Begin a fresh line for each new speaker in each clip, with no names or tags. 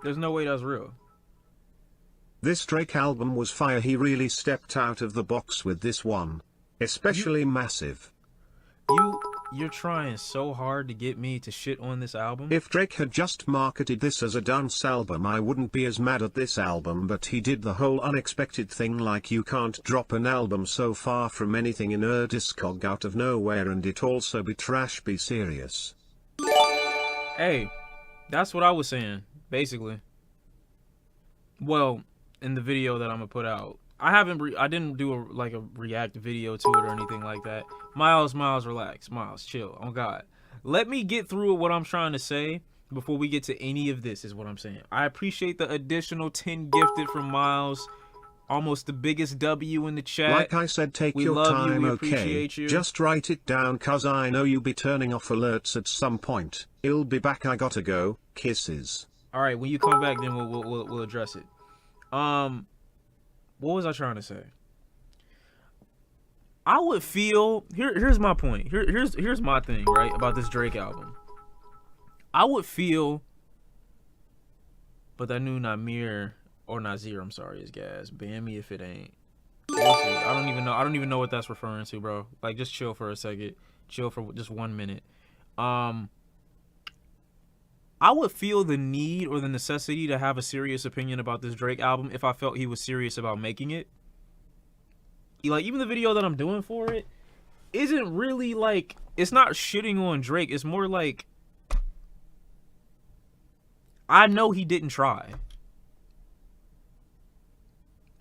There's no way that's real.
This Drake album was fire. He really stepped out of the box with this one. Especially Massive.
You're trying so hard to get me to shit on this album.
If Drake had just marketed this as a dance album, I wouldn't be as mad at this album, but he did the whole unexpected thing, like you can't drop an album so far from anything in a discog out of nowhere and it also be trash, be serious.
Hey, that's what I was saying, basically. Well, in the video that I'm gonna put out. I didn't do a react video to it or anything like that. Miles, relax. Miles, chill. Oh God. Let me get through what I'm trying to say before we get to any of this, is what I'm saying. I appreciate the additional 10 gifted from Miles. Almost the biggest W in the chat.
Like I said, take
we
your
love
time,
you. We
okay?
appreciate you.
Just write it down, cause I know you'll be turning off alerts at some point. I'll be back, I gotta go. Kisses.
Alright, when you come back, then we'll address it. What was I trying to say? I would feel here's my point. Here's my thing, right, about this Drake album. I would feel, but I knew Namir or Nazir, I'm sorry, is gas. Ban me if it ain't. I don't even know what that's referring to, bro. Like, just chill for a second. Chill for just 1 minute. I would feel the need or the necessity to have a serious opinion about this Drake album if I felt he was serious about making it. Like, even the video that I'm doing for it isn't really like, it's not shitting on Drake. It's more like, I know he didn't try.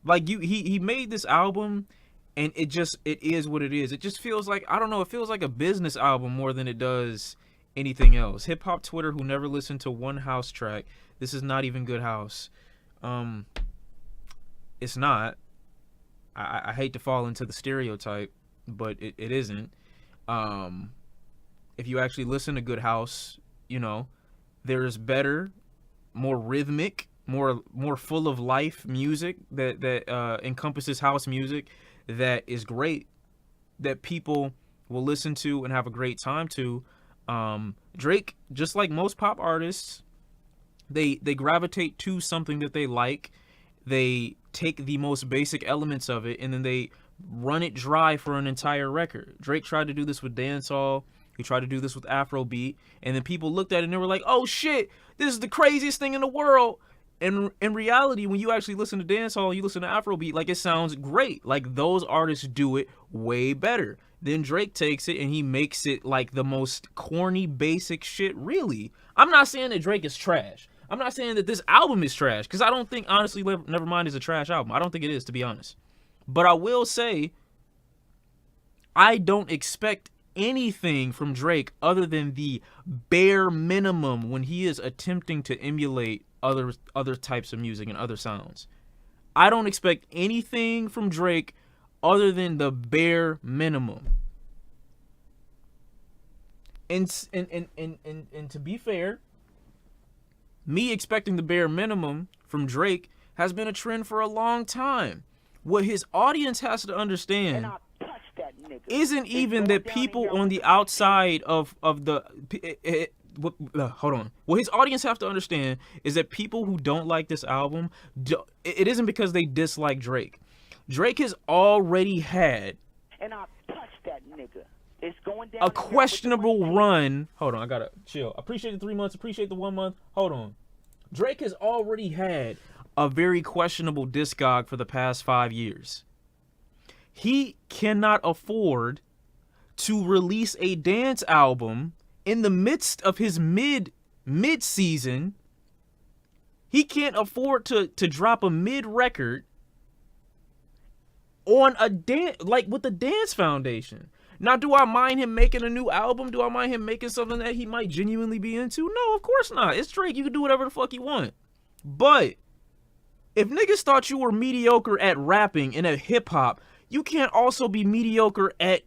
Like, he made this album and it is what it is. It just feels like, I don't know, it feels like a business album more than it does anything else. Hip hop Twitter, who never listened to one house track. This is not even good house. It's not. I hate to fall into the stereotype, but it isn't. If you actually listen to good house, you know, there's better, more rhythmic, more full of life music that encompasses house music that is great, that people will listen to and have a great time to. Drake, just like most pop artists, they gravitate to something that they like. They take the most basic elements of it and then they run it dry for an entire record. Drake tried to do this with dancehall. He tried to do this with Afrobeat, and then people looked at it and they were like, "Oh shit, this is the craziest thing in the world." And in reality, when you actually listen to dancehall, you listen to Afrobeat, like, it sounds great. Like, those artists do it way better. Then Drake takes it and he makes it like the most corny, basic shit, really. I'm not saying that Drake is trash. I'm not saying that this album is trash, because I don't think, honestly, Nevermind is a trash album. I don't think it is, to be honest. But I will say, I don't expect anything from Drake other than the bare minimum when he is attempting to emulate other types of music and other sounds. I don't expect anything from Drake other than the bare minimum. And to be fair, me expecting the bare minimum from Drake has been a trend for a long time. What his audience has to understand isn't even that people on the outside of the hold on. What his audience have to understand is that people who don't like this album, it isn't because they dislike Drake. Drake has already had a questionable run. Hold on, I gotta chill. Appreciate the 3 months, appreciate the 1 month. Hold on. Drake has already had a very questionable discog for the past 5 years. He cannot afford to release a dance album in the midst of his mid-season. He can't afford to drop a mid record on a dance, like, with the Dance Foundation. Now, do I mind him making a new album? Do I mind him making something that he might genuinely be into? No, of course not. It's Drake. You can do whatever the fuck you want. But if niggas thought you were mediocre at rapping and at hip hop, you can't also be mediocre at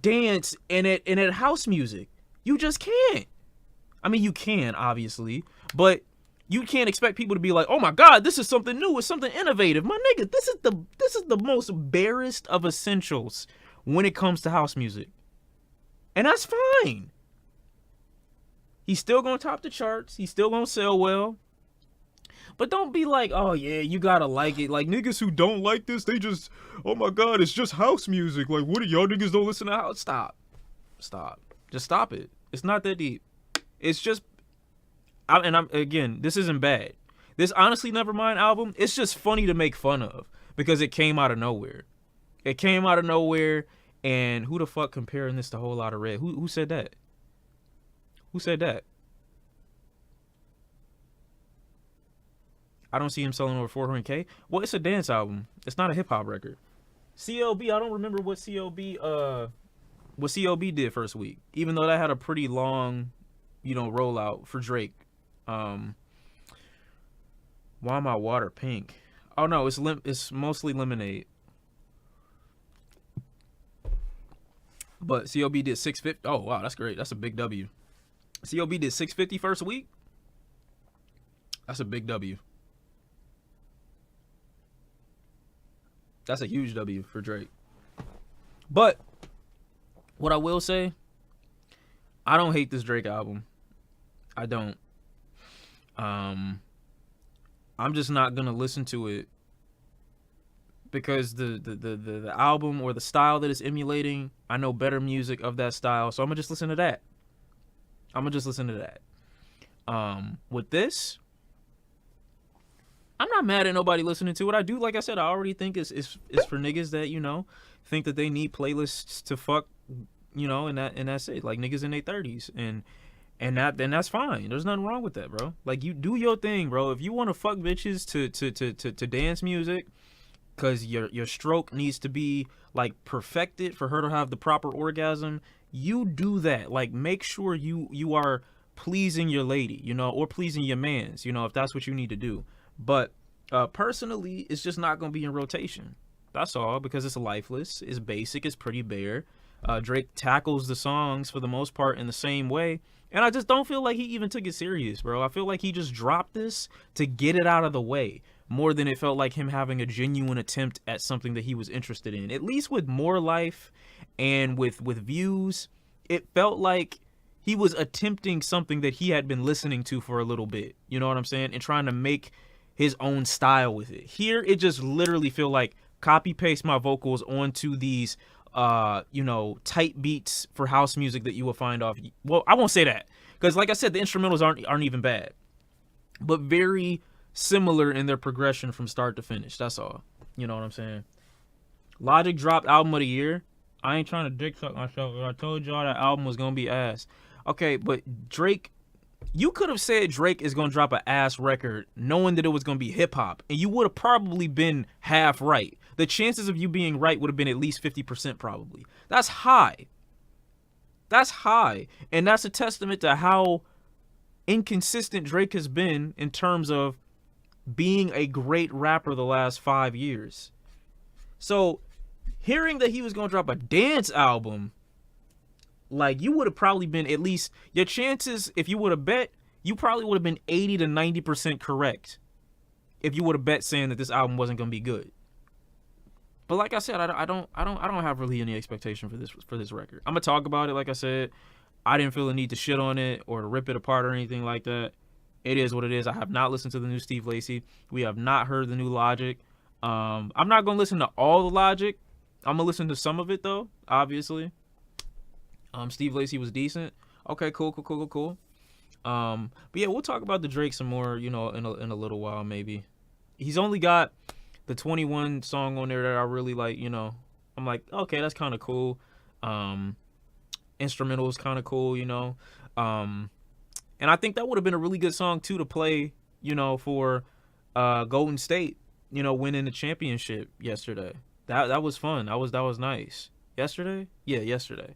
dance and at house music. You just can't. I mean, you can, obviously, but you can't expect people to be like, "Oh my God, this is something new. It's something innovative." My nigga, this is the most barest of essentials when it comes to house music. And that's fine. He's still gonna top the charts. He's still gonna sell well. But don't be like, oh yeah, you gotta like it. Like niggas who don't like this, they just, oh my god, it's just house music. Like what, y'all niggas don't listen to house? Stop, just stop it. It's not that deep. It's just, I'm again, this isn't bad. This honestly Nevermind album, it's just funny to make fun of because it came out of nowhere. It came out of nowhere, and who the fuck comparing this to Whole Lotta Red? Who said that? Who said that? I don't see him selling over 400K. Well, it's a dance album. It's not a hip hop record. CLB, I don't remember what CLB did first week, even though that had a pretty long, rollout for Drake. Why my water pink? Oh no, it's mostly lemonade. But CLB did 650. Oh wow, that's great. That's a big W. CLB did 650 first week. That's a big W. That's a huge W for Drake. But what I will say, I don't hate this Drake album. I don't. I'm just not gonna listen to it because the album or the style that it's emulating, I know better music of that style, so I'm gonna just listen to that. With this, I'm not mad at nobody listening to it. I do, like I said, I already think it's for niggas that, think that they need playlists to fuck, and that's it. Like niggas in their 30s. And that's fine. There's nothing wrong with that, bro. Like you do your thing, bro. If you want to fuck bitches to dance music, cause your stroke needs to be like perfected for her to have the proper orgasm, you do that. Like make sure you are pleasing your lady, or pleasing your mans, if that's what you need to do. But personally, it's just not going to be in rotation. That's all, because it's lifeless, it's basic, it's pretty bare. Drake tackles the songs for the most part in the same way. And I just don't feel like he even took it serious, bro. I feel like he just dropped this to get it out of the way more than it felt like him having a genuine attempt at something that he was interested in. At least with More Life and with Views, it felt like he was attempting something that he had been listening to for a little bit. You know what I'm saying? And trying to make his own style with it. Here, it just literally feel like copy paste my vocals onto these, tight beats for house music that you will find off. Well, I won't say that because, like I said, the instrumentals aren't even bad, but very similar in their progression from start to finish. That's all. You know what I'm saying? Logic dropped album of the year. I ain't trying to dick suck myself, but I told y'all that album was gonna be ass. Okay, but Drake. You could have said Drake is going to drop an ass record knowing that it was going to be hip hop, and you would have probably been half right. The chances of you being right would have been at least 50% probably. That's high. That's high. And that's a testament to how inconsistent Drake has been in terms of being a great rapper the last 5 years. So hearing that he was going to drop a dance album, like, you would have probably been at least, your chances, if you would have bet, you probably would have been 80 to 90% correct if you would have bet saying that this album wasn't going to be good. But like I said, I don't have really any expectation for this record. I'm going to talk about it. Like I said, I didn't feel the need to shit on it or to rip it apart or anything like that. It is what it is. I have not listened to the new Steve Lacy. We have not heard the new Logic. I'm not going to listen to all the Logic. I'm going to listen to some of it though, obviously. Steve Lacy was decent. Okay, cool. But yeah, we'll talk about the Drake some more, in a little while maybe. He's only got the 21 song on there that I really like, I'm like, okay, that's kind of cool. Instrumental is kind of cool, and I think that would have been a really good song too to play, for Golden State, winning the championship yesterday. That was fun. That was nice. Yesterday? Yeah, yesterday.